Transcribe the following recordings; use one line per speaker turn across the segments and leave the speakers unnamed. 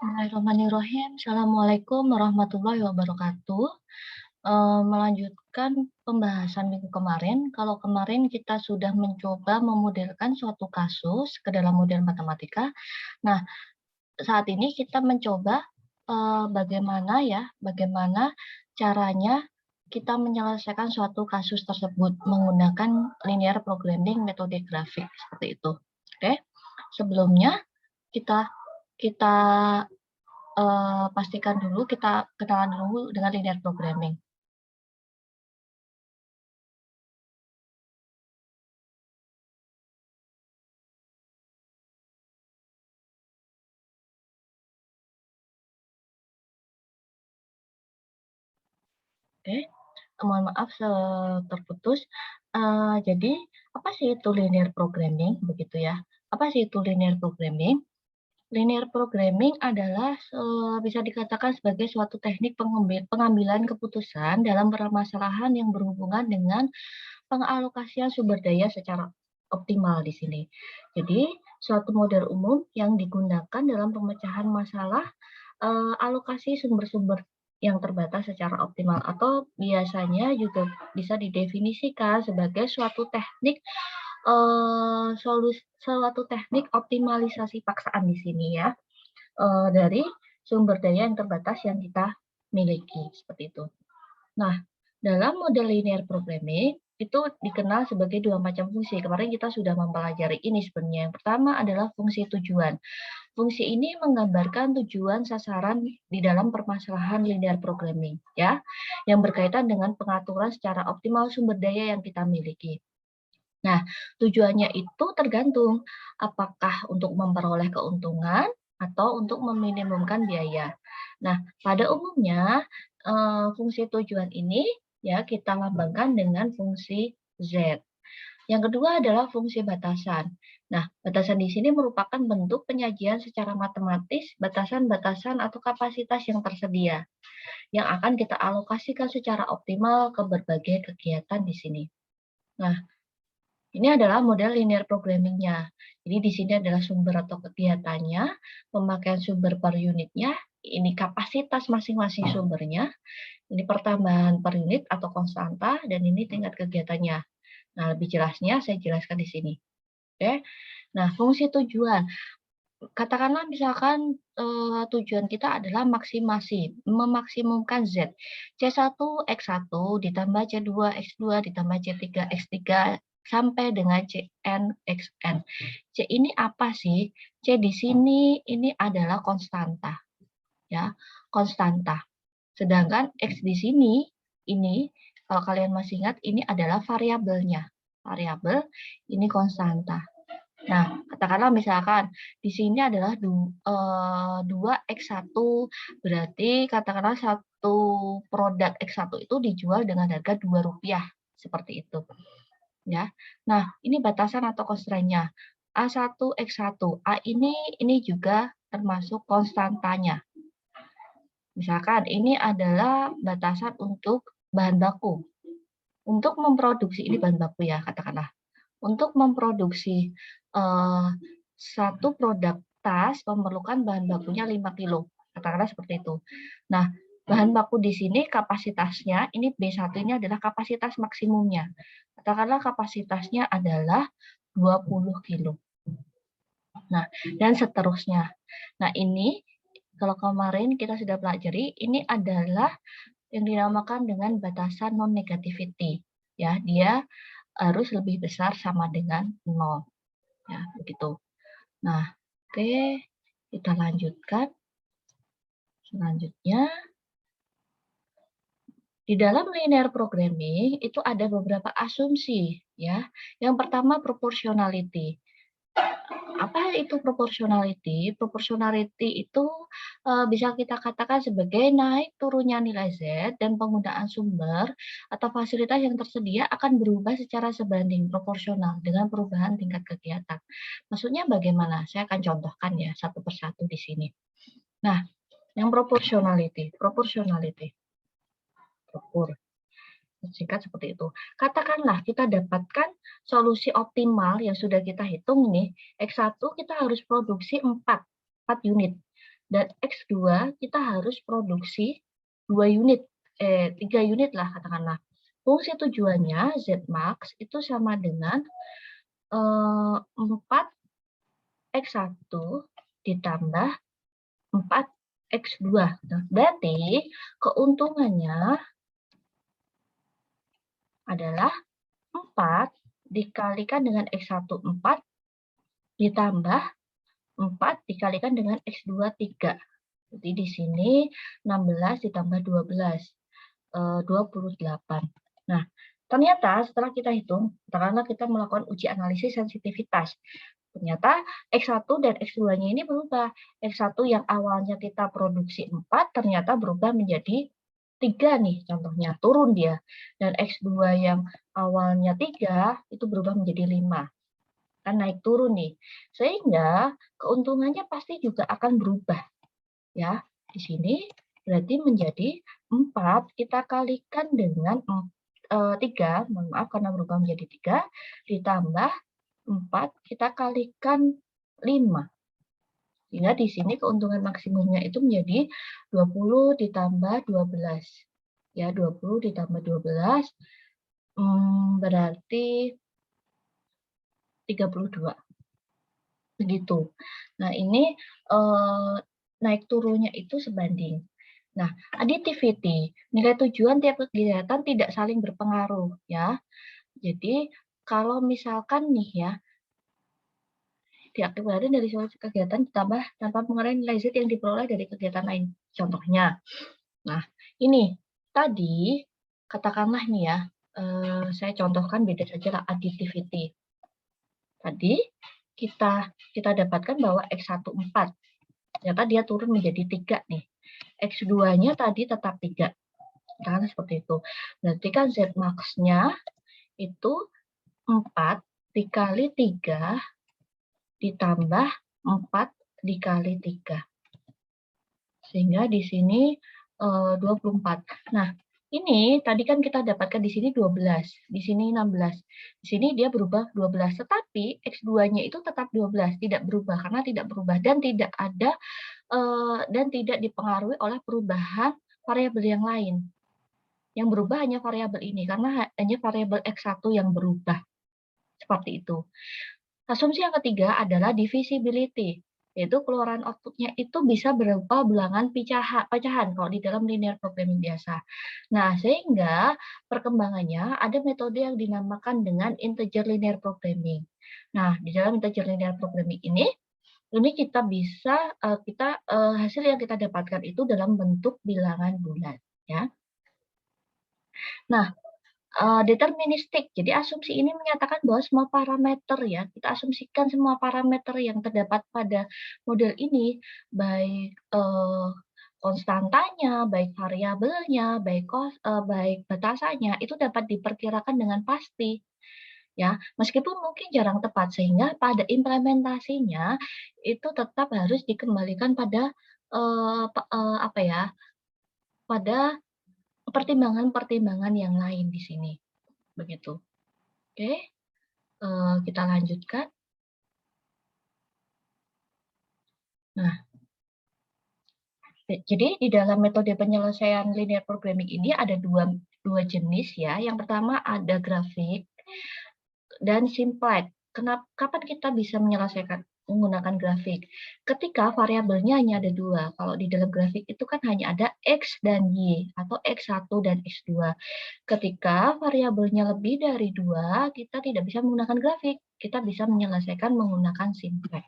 Bismillahirrahmanirrahim. Assalamualaikum warahmatullahi wabarakatuh. Melanjutkan pembahasan minggu kemarin. Kalau kemarin kita sudah mencoba memodelkan suatu kasus ke dalam model matematika. Nah, saat ini kita mencoba bagaimana caranya kita menyelesaikan suatu kasus tersebut menggunakan linear programming metode grafik seperti itu. Oke, sebelumnya kita kita pastikan dulu, kita kenalan dulu dengan linear programming. Oke, mohon maaf terputus. Jadi, apa sih itu linear programming? Begitu ya. Apa sih itu linear programming? Linear programming adalah bisa dikatakan sebagai suatu teknik pengambilan keputusan dalam permasalahan yang berhubungan dengan pengalokasian sumber daya secara optimal di sini. Jadi, suatu model umum yang digunakan dalam pemecahan masalah alokasi sumber-sumber yang terbatas secara optimal atau biasanya juga bisa didefinisikan sebagai suatu teknik optimalisasi paksaan di sini ya, dari sumber daya yang terbatas yang kita miliki seperti itu. Nah, dalam model linear programming itu dikenal sebagai dua macam fungsi. Kemarin kita sudah mempelajari ini sebenarnya. Yang pertama adalah fungsi tujuan. Fungsi ini menggambarkan tujuan sasaran di dalam permasalahan linear programming, ya, yang berkaitan dengan pengaturan secara optimal sumber daya yang kita miliki. Nah, tujuannya itu tergantung apakah untuk memperoleh keuntungan atau untuk meminimumkan biaya. Nah, pada umumnya fungsi tujuan ini ya kita lambangkan dengan fungsi Z. Yang kedua adalah fungsi batasan. Nah, batasan di sini merupakan bentuk penyajian secara matematis batasan-batasan atau kapasitas yang tersedia yang akan kita alokasikan secara optimal ke berbagai kegiatan di sini. Nah, ini adalah model linear programming-nya. Jadi di sini adalah sumber atau kegiatannya, pemakaian sumber per unitnya, ini kapasitas masing-masing sumbernya, ini pertambahan per unit atau konstanta, dan ini tingkat kegiatannya. Nah, lebih jelasnya saya jelaskan di sini. Oke. Nah, fungsi tujuan. Katakanlah misalkan tujuan kita adalah memaksimumkan Z. C1 X1 ditambah C2 X2 ditambah C3 X3 sampai dengan Cn Xn. C ini apa sih? C di sini ini adalah konstanta. Ya, konstanta. Sedangkan X di sini ini kalau kalian masih ingat ini adalah variabelnya. Variabel ini konstanta. Nah, katakanlah misalkan di sini adalah 2X1, berarti katakanlah satu produk X1 itu dijual dengan harga Rp2, seperti itu. Ya. Nah, ini batasan atau constraint-nya. A1, X1. A ini juga termasuk konstantanya. Misalkan ini adalah batasan untuk bahan baku. Untuk memproduksi, ini bahan baku ya, katakanlah. Untuk memproduksi satu produk tas memerlukan bahan bakunya 5 kilo, katakanlah seperti itu. Nah, bahan baku di sini kapasitasnya, ini B1 ini adalah kapasitas maksimumnya. Katakanlah kapasitasnya adalah 20 kilo. Nah, dan seterusnya. Nah, ini kalau kemarin kita sudah pelajari, ini adalah yang dinamakan dengan batasan non-negativity. Ya, dia harus lebih besar sama dengan 0. Ya, begitu. Nah, oke, kita lanjutkan. Selanjutnya, di dalam linear programming itu ada beberapa asumsi, ya. Yang pertama proportionality. Apa itu proportionality? Proportionality itu bisa kita katakan sebagai naik turunnya nilai Z dan penggunaan sumber atau fasilitas yang tersedia akan berubah secara sebanding proporsional dengan perubahan tingkat kegiatan. Maksudnya bagaimana? Saya akan contohkan ya satu persatu di sini. Nah, yang proportionality, propor. Singkat seperti itu. Katakanlah kita dapatkan solusi optimal yang sudah kita hitung nih, X1 kita harus produksi 4 unit. dan X2 kita harus produksi 3 unit lah katakanlah. Fungsi tujuannya Zmax itu sama dengan 4X1 ditambah 4X2. Nah, berarti keuntungannya adalah 4 dikalikan dengan X1 4 ditambah 4 dikalikan dengan X2 3. Jadi di sini 16 ditambah 12, 28. Nah, ternyata setelah kita hitung, katakanlah kita melakukan uji analisis sensitivitas. Ternyata X1 dan X2-nya ini berubah. X1 yang awalnya kita produksi 4, ternyata berubah menjadi 3 nih, contohnya. Turun dia. Dan X2 yang awalnya 3, itu berubah menjadi 5. Kan naik turun nih. Sehingga keuntungannya pasti juga akan berubah. Ya, di sini berarti menjadi 4 kita kalikan dengan 3, mohon maaf karena berubah menjadi 3, ditambah 4 kita kalikan 5. Sehingga di sini keuntungan maksimumnya itu menjadi 20 ditambah 12. Ya, 20 ditambah 12 berarti 32. Begitu. Nah, ini naik turunnya itu sebanding. Nah, additivity, nilai tujuan tiap kegiatan tidak saling berpengaruh ya. Jadi, kalau misalkan nih ya, diaktifkan dari suatu kegiatan ditambah tanpa pengaruh nilai Z yang diperoleh dari kegiatan lain. Contohnya, nah ini tadi katakanlah nih ya, saya contohkan beda saja lah additivity. Tadi kita dapatkan bahwa X1 4, ternyata dia turun menjadi 3 nih. X2-nya tadi tetap 3. Kan seperti itu. Berarti kan Z max-nya itu 4 dikali 3 ditambah 4 dikali 3. Sehingga di sini 24. Nah, ini tadi kan kita dapatkan di sini 12, di sini 16. Di sini dia berubah 12, tetapi X2-nya itu tetap 12, tidak berubah karena tidak berubah dan tidak ada dan tidak dipengaruhi oleh perubahan variabel yang lain. Yang berubah hanya variabel ini karena hanya variabel X1 yang berubah. Seperti itu. Asumsi yang ketiga adalah divisibility, yaitu keluaran output-nya itu bisa berupa bilangan pecahan kalau di dalam linear programming biasa. Nah, sehingga perkembangannya ada metode yang dinamakan dengan integer linear programming. Nah, di dalam integer linear programming ini kita bisa hasil yang kita dapatkan itu dalam bentuk bilangan bulat, ya. Nah, deterministik. Jadi asumsi ini menyatakan bahwa semua parameter ya, kita asumsikan semua parameter yang terdapat pada model ini, baik konstantanya, baik variabelnya, baik batasannya, itu dapat diperkirakan dengan pasti. Ya, meskipun mungkin jarang tepat, sehingga pada implementasinya itu tetap harus dikembalikan pada apa ya, pada pertimbangan-pertimbangan yang lain di sini, begitu. Oke, kita lanjutkan. Nah, jadi di dalam metode penyelesaian linear programming ini ada dua jenis ya. Yang pertama ada grafik dan simplex. Kapan kita bisa menyelesaikan menggunakan grafik? Ketika variabelnya hanya ada 2. Kalau di dalam grafik itu kan hanya ada X dan Y, atau X1 dan X2. Ketika variabelnya lebih dari 2, kita tidak bisa menggunakan grafik. Kita bisa menyelesaikan menggunakan simplex.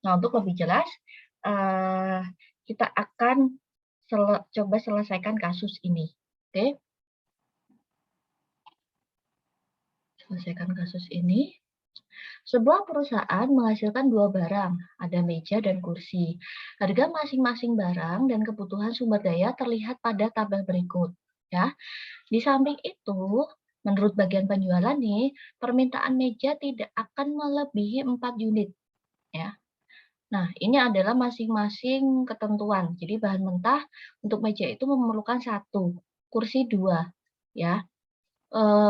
Nah, untuk lebih jelas, kita akan coba selesaikan kasus ini. Oke? Selesaikan kasus ini. Sebuah perusahaan menghasilkan 2 barang, ada meja dan kursi. Harga masing-masing barang dan kebutuhan sumber daya terlihat pada tabel berikut. Ya, di samping itu, menurut bagian penjualan nih, permintaan meja tidak akan melebihi 4 unit. Ya. Nah, ini adalah masing-masing ketentuan. Jadi bahan mentah untuk meja itu memerlukan 1, kursi 2. Ya.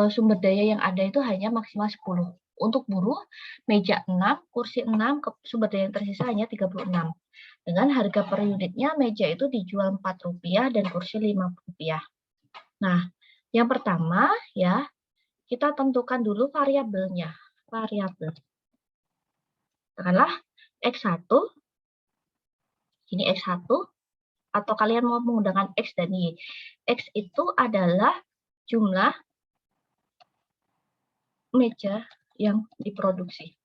Sumber daya yang ada itu hanya maksimal 10. Untuk buruh, meja 6, kursi 6, sumber daya yang tersisa hanya 36. Dengan harga per unitnya, meja itu dijual Rp4 dan kursi Rp5. Nah, yang pertama ya, kita tentukan dulu variabelnya. Variabel. Katakanlah X1, ini X1, atau kalian mau menggunakan X dan Y. X itu adalah jumlah meja yang diproduksi.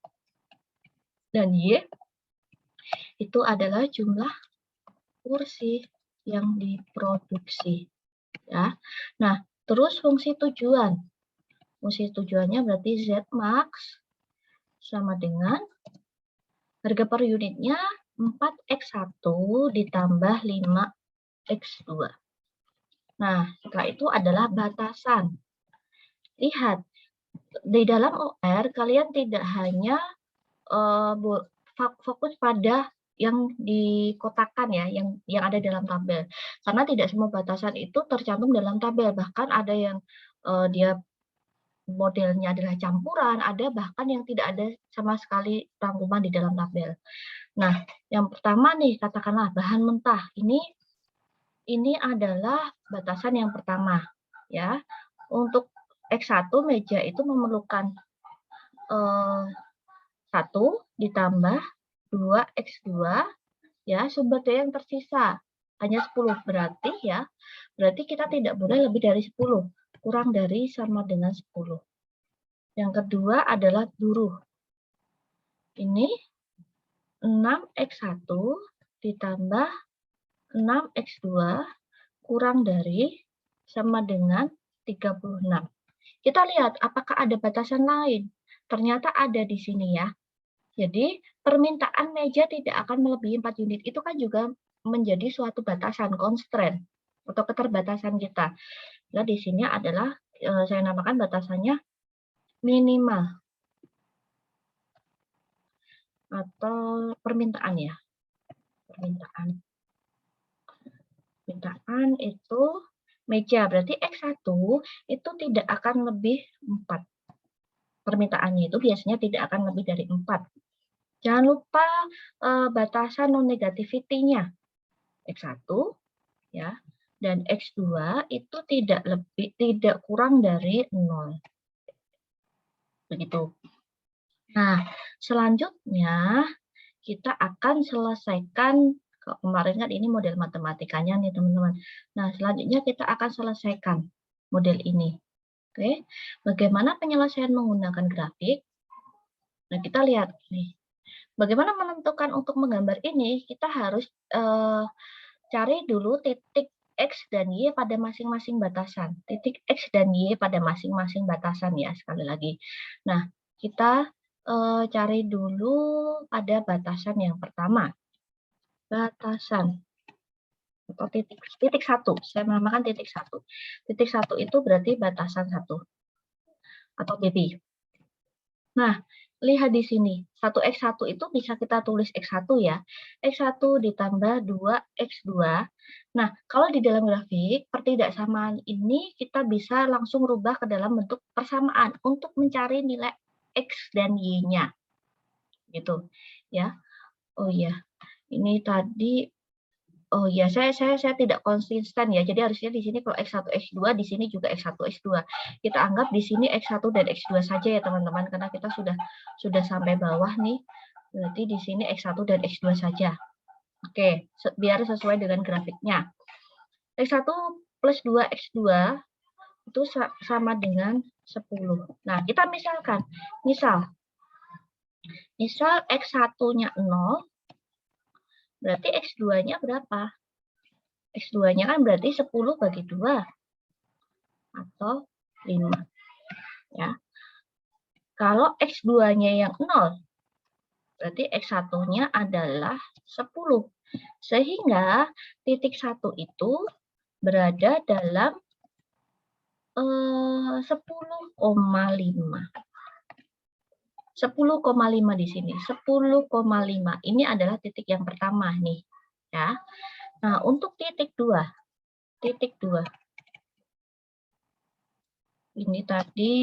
Dan Y itu adalah jumlah kursi yang diproduksi. Ya. Nah, terus fungsi tujuan. Fungsi tujuannya berarti Z max sama dengan harga per unitnya 4X1 ditambah 5X2. Nah, setelah itu adalah batasan. Lihat, di dalam OR kalian tidak hanya fokus pada yang dikotakan ya, yang ada dalam tabel. Karena tidak semua batasan itu tercantum dalam tabel. Bahkan ada yang dia modelnya adalah campuran, ada bahkan yang tidak ada sama sekali rangkuman di dalam tabel. Nah, yang pertama nih, katakanlah bahan mentah. Ini adalah batasan yang pertama. Ya, untuk X1 meja itu memerlukan 1 ditambah 2X2, ya, sumber daya yang tersisa hanya 10. Berarti kita tidak boleh lebih dari 10. Kurang dari sama dengan 10. Yang kedua adalah buruh. Ini 6X1 ditambah 6X2 kurang dari sama dengan 36. Kita lihat apakah ada batasan lain. Ternyata ada di sini ya. Jadi permintaan meja tidak akan melebihi 4 unit. Itu kan juga menjadi suatu batasan, constraint atau keterbatasan kita. Nah, di sini adalah saya namakan batasannya minimal atau permintaan ya. Permintaan itu meja, berarti X1 itu tidak akan lebih 4. Permintaannya itu biasanya tidak akan lebih dari 4. Jangan lupa batasan non-negativity-nya. X1 ya, dan X2 itu tidak kurang dari 0. Begitu. Nah, selanjutnya kita akan selesaikan, kemarin kan ini model matematikanya nih teman-teman. Nah, selanjutnya kita akan selesaikan model ini. Oke, bagaimana penyelesaian menggunakan grafik? Nah, kita lihat nih. Bagaimana menentukan untuk menggambar ini? Kita harus cari dulu titik X dan Y pada masing-masing batasan. Titik X dan Y pada masing-masing batasan ya, sekali lagi. Nah, kita cari dulu pada batasan yang pertama. Batasan atau titik 1. Saya menamakan titik 1. Titik 1 itu berarti batasan 1 atau BB. Nah, lihat di sini. 1X1 itu bisa kita tulis X1 ya. X1 ditambah 2X2. Nah, kalau di dalam grafik, pertidaksamaan ini kita bisa langsung rubah ke dalam bentuk persamaan untuk mencari nilai X dan Y-nya. Gitu. Ya. Oh iya. Ini tadi oh ya, saya tidak konsisten ya. Jadi harusnya di sini kalau X1, X2, di sini juga X1, X2. Kita anggap di sini X1 dan X2 saja ya, teman-teman, karena kita sudah sampai bawah nih. Berarti di sini X1 dan X2 saja. Oke, biar sesuai dengan grafiknya. X1 plus 2X2 itu sama dengan 10. Nah, kita misalkan, misal X1-nya 0, berarti X2-nya berapa? X2-nya kan berarti 10 bagi 2 atau 5. Ya. Kalau X2-nya yang 0, berarti X1-nya adalah 10. Sehingga titik 1 itu berada dalam 10,5. 10,5 di sini. 10,5. Ini adalah titik yang pertama nih, ya. Nah, untuk titik 2. Ini tadi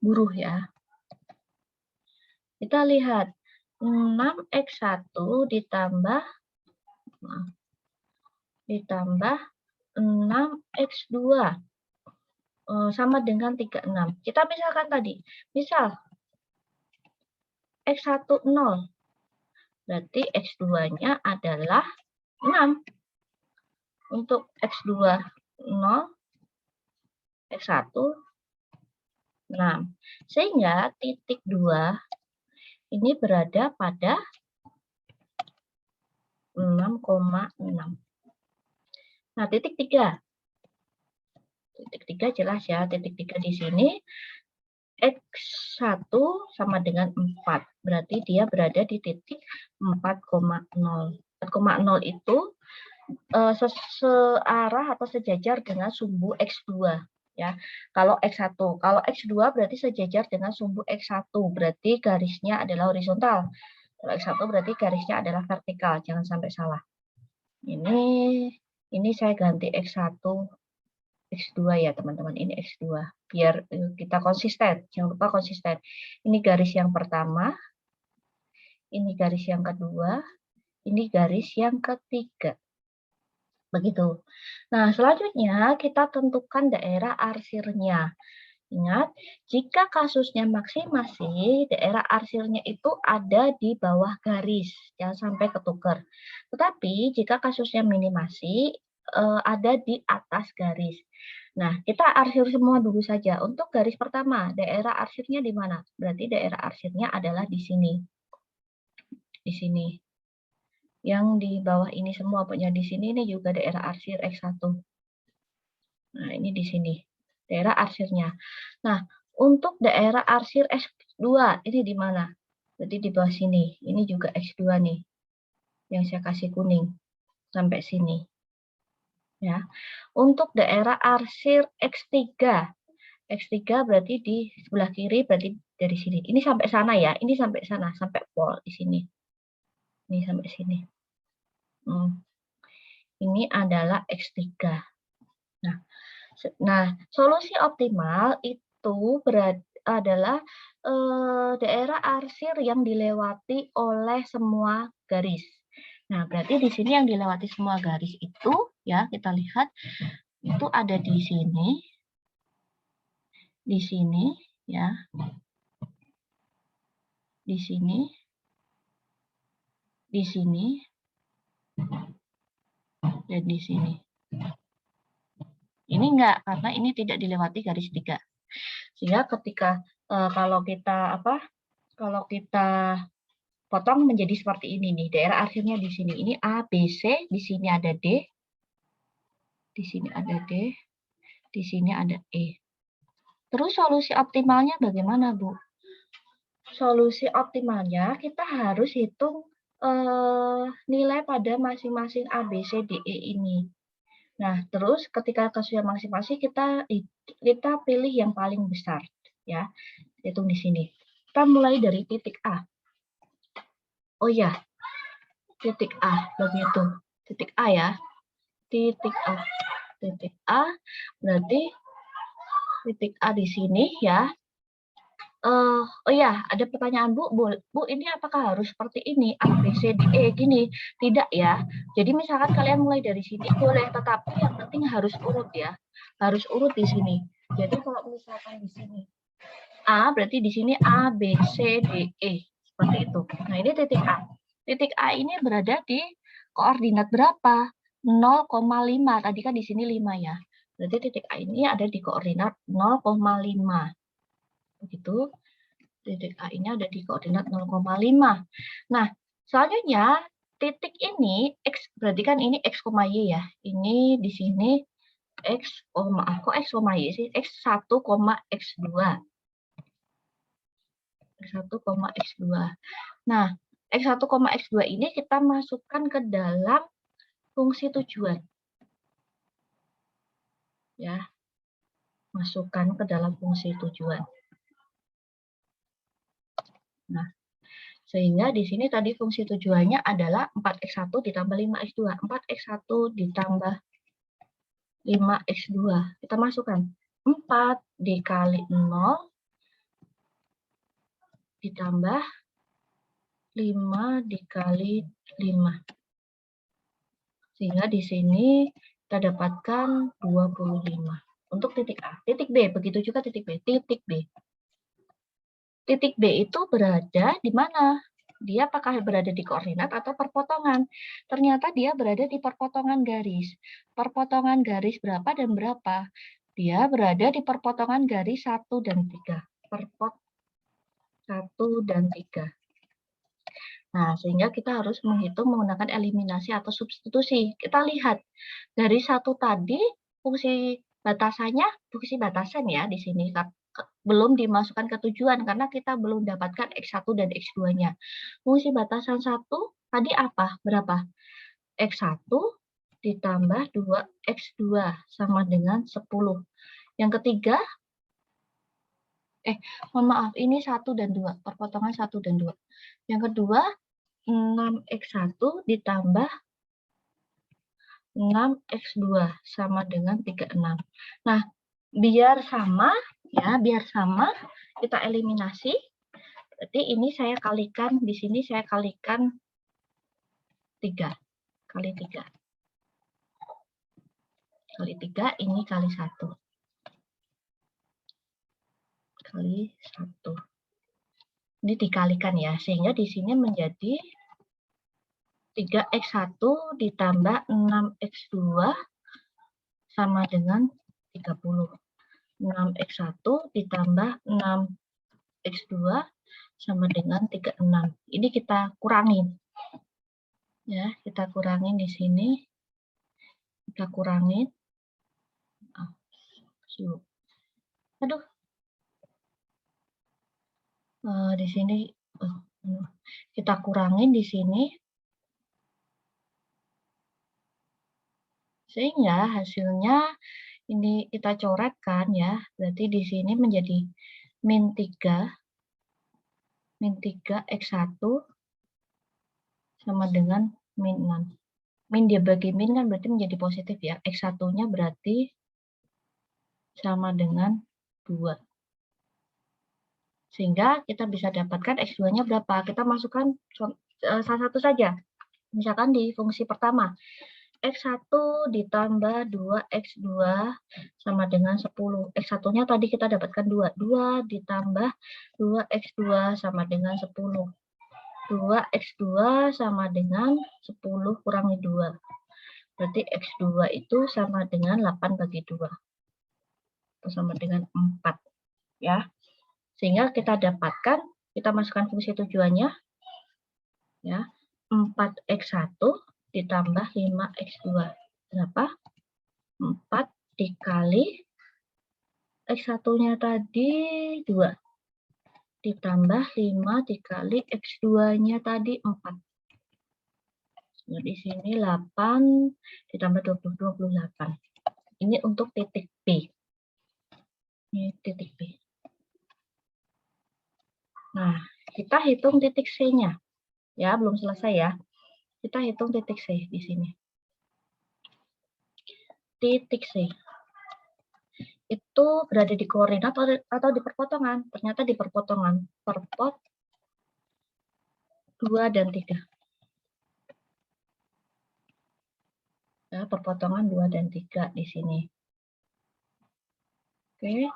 buruh ya. Kita lihat 6x1 ditambah 6x2 sama dengan 36. Kita misalkan tadi, misal x1 0, berarti x2-nya adalah 6. Untuk x2 0, x1 6. Sehingga titik 2 ini berada pada 6,6. Nah, titik 3. Titik 3 jelas ya, titik 3 di sini X1 sama dengan 4. Berarti dia berada di titik 4,0. 4,0 itu searah atau sejajar dengan sumbu X2. Ya, kalau X1, kalau X2 berarti sejajar dengan sumbu X1, berarti garisnya adalah horizontal. Kalau X1 berarti garisnya adalah vertikal, jangan sampai salah. Ini saya ganti X1, X2 ya teman-teman, ini X2. Biar kita konsisten, jangan lupa konsisten. Ini garis yang pertama, ini garis yang kedua, ini garis yang ketiga. Begitu. Nah, selanjutnya kita tentukan daerah arsirnya. Ingat, jika kasusnya maksimasi, daerah arsirnya itu ada di bawah garis, jangan sampai ketukar. Tetapi jika kasusnya minimasi, ada di atas garis. Nah, kita arsir semua dulu saja. Untuk garis pertama, daerah arsirnya di mana? Berarti daerah arsirnya adalah di sini. Di sini. Yang di bawah ini semua, pokoknya di sini ini juga daerah arsir X1. Nah, ini di sini. Daerah arsirnya. Nah, untuk daerah arsir X2, ini di mana? Jadi di bawah sini. Ini juga X2 nih. Yang saya kasih kuning. Sampai sini. Ya. Untuk daerah arsir X3. X3 berarti di sebelah kiri, berarti dari sini. Ini sampai sana ya. Ini sampai sana. Sampai pol di sini. Ini sampai sini. Ini adalah X3. Nah, solusi optimal itu adalah daerah arsir yang dilewati oleh semua garis. Nah, berarti di sini yang dilewati semua garis itu, ya kita lihat, itu ada di sini, ya, di sini, dan di sini. Ini enggak, karena ini tidak dilewati garis 3. Sehingga ketika kalau kita potong menjadi seperti ini nih, daerah arsirnya di sini. Ini A, B, C, di sini ada D, di sini ada D, di sini ada E. Terus solusi optimalnya bagaimana, Bu? Solusi optimalnya kita harus hitung nilai pada masing-masing A, B, C, D, E ini. Nah, terus ketika kasusnya masing-masing kita pilih yang paling besar, ya. Hitung di sini. Kita mulai dari titik A. Oh ya, titik A, begitu. Titik A ya. Titik A. Titik A, berarti titik A di sini ya. Oh ya, ada pertanyaan Bu, ini apakah harus seperti ini, A, B, C, D, E, gini? Tidak ya. Jadi misalkan kalian mulai dari sini boleh, tetapi yang penting harus urut ya. Harus urut di sini. Jadi kalau misalkan di sini A, berarti di sini A, B, C, D, E. Seperti itu. Nah, ini titik A. Titik A ini berada di koordinat berapa? 0,5. Tadi kan di sini 5 ya. Berarti titik A ini ada di koordinat 0,5. Begitu. Titik A ini ada di koordinat 0,5. Nah, selanjutnya titik ini X, berarti kan ini X, Y ya. Ini di sini X, kok X, Y sih? X1, X2. X1, X2. Nah, X1, X2 ini kita masukkan ke dalam fungsi tujuan. Ya. Masukkan ke dalam fungsi tujuan. Nah, sehingga di sini tadi fungsi tujuannya adalah 4x1 ditambah 5x2. 4x1 ditambah 5x2. Kita masukkan 4 dikali 0 ditambah 5 dikali 5. Sehingga di sini kita dapatkan 25. Untuk titik A. Titik B, begitu juga titik B. Titik B. Titik B itu berada di mana? Dia apakah berada di koordinat atau perpotongan? Ternyata dia berada di perpotongan garis. Perpotongan garis berapa dan berapa? Dia berada di perpotongan garis 1 dan 3. Perpot 1 dan 3. Nah, sehingga kita harus menghitung menggunakan eliminasi atau substitusi. Kita lihat, dari 1 tadi, fungsi batasannya, fungsi batasan ya di sini. Belum dimasukkan ke tujuan, karena kita belum dapatkan X1 dan X2-nya. Fungsi batasan 1 tadi apa? Berapa? X1 ditambah 2X2 sama dengan 10. Yang ketiga, mohon maaf, ini 1 dan 2, perpotongan 1 dan 2. Yang kedua, 6X1 ditambah 6X2 sama dengan 36. Nah, biar sama, ya, biar sama, kita eliminasi. Berarti ini saya kalikan, di sini saya kalikan 3. Kali 3. Kali 3, ini kali 1. Kali 1. Ini dikalikan ya, sehingga di sini menjadi 3X1 ditambah 6X2 sama dengan 30. 6X1 ditambah 6X2 sama dengan 36. Ini kita kurangin. Ya, kita kurangin di sini. Kita kurangin. Aduh. Di sini kita kurangin di sini. Sehingga hasilnya ini kita coretkan ya. Berarti di sini menjadi min 3X1 sama dengan min 6. Min dia bagi min kan berarti menjadi positif ya. X1-nya berarti sama dengan 2. Sehingga kita bisa dapatkan X2-nya berapa. Kita masukkan salah satu saja. Misalkan di fungsi pertama. X1 ditambah 2X2 sama dengan 10. X1-nya tadi kita dapatkan 2. 2 ditambah 2X2 sama dengan 10. 2X2 sama dengan 10 kurangi 2. Berarti X2 itu sama dengan 8 bagi 2. Atau sama dengan 4. Ya. Sehingga kita dapatkan, kita masukkan fungsi tujuannya. Ya, 4X1 ditambah 5X2. Berapa? 4 dikali X1-nya tadi 2. Ditambah 5 dikali X2-nya tadi 4. Nah, di sini 8 ditambah 20, 28. Ini untuk titik B. Ini titik B. Nah, kita hitung titik C-nya. Ya, belum selesai ya. Kita hitung titik C di sini. Titik C itu berada di koordinat atau di perpotongan. Ternyata di perpotongan. Perpot 2 dan 3. Ya, perpotongan 2 dan 3 di sini. Oke.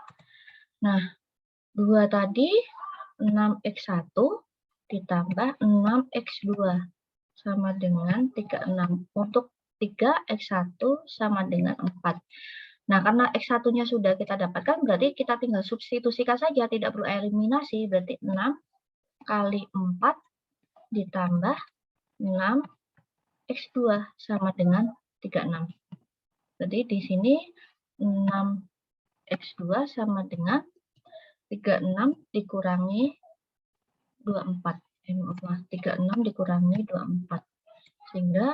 Nah, 2 tadi 6X1 ditambah 6X2 sama dengan 36. Untuk 3X1 sama dengan 4. Nah, karena X1-nya sudah kita dapatkan, berarti kita tinggal substitusikan saja, tidak perlu eliminasi. Berarti 6 kali 4 ditambah 6X2 sama dengan 36. Berarti di sini 6X2 sama dengan 36 dikurangi 24. 36 dikurangi 24. Sehingga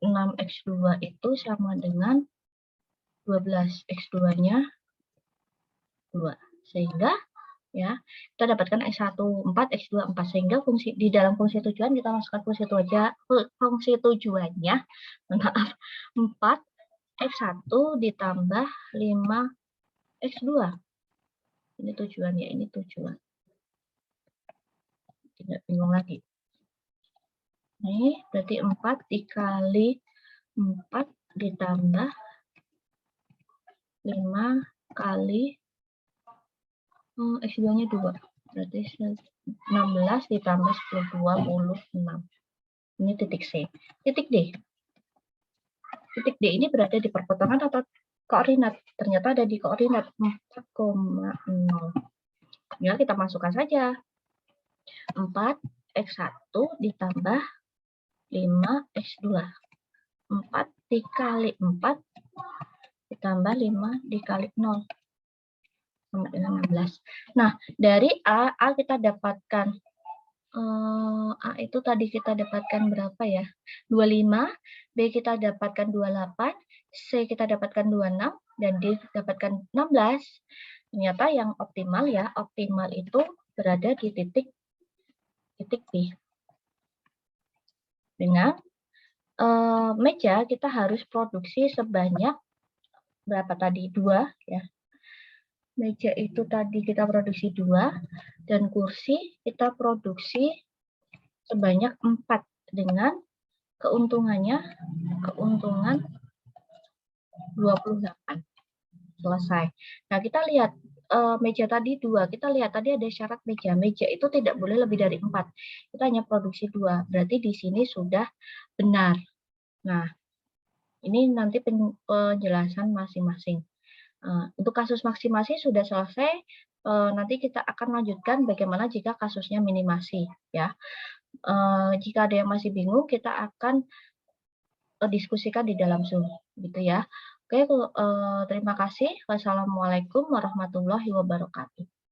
6X2 itu sama dengan 12. X2-nya 2. Sehingga ya, kita dapatkan X1 4, X2 4. Sehingga fungsi di dalam fungsi tujuan kita masukkan fungsi tujuannya, maaf, 4 X1 ditambah 5 X2. Ini tujuannya, ini tujuan. nggak bingung lagi. Ini berarti 4 dikali 4 ditambah 5 kali X2-nya 2. Berarti 16 ditambah 10, 26. Ini titik C. Titik D. Titik D ini berada di perpotongan atau koordinat? Ternyata ada di koordinat 4,0. Ya, kita masukkan saja. 4 X1 ditambah 5 X2. 4 dikali 4 ditambah 5 dikali 0. Sama dengan 16. Nah, dari A kita dapatkan A itu tadi kita dapatkan berapa ya? 25, B kita dapatkan 28, C kita dapatkan 26, dan D dapatkan 16. Ternyata yang optimal ya, optimal itu berada di titik B. Dengan meja kita harus produksi sebanyak berapa tadi? 2 ya. Meja itu tadi kita produksi 2, dan kursi kita produksi sebanyak 4 dengan keuntungan 28. Selesai. Nah, kita lihat meja tadi 2. Kita lihat tadi ada syarat meja. Meja itu tidak boleh lebih dari 4. Kita hanya produksi 2. Berarti di sini sudah benar. Nah, ini nanti penjelasan masing-masing. Untuk kasus maksimasi sudah selesai. Nanti kita akan lanjutkan bagaimana jika kasusnya minimasi, ya. Jika ada yang masih bingung, kita akan diskusikan di dalam Zoom, gitu ya. Oke, terima kasih. Wassalamualaikum warahmatullahi wabarakatuh.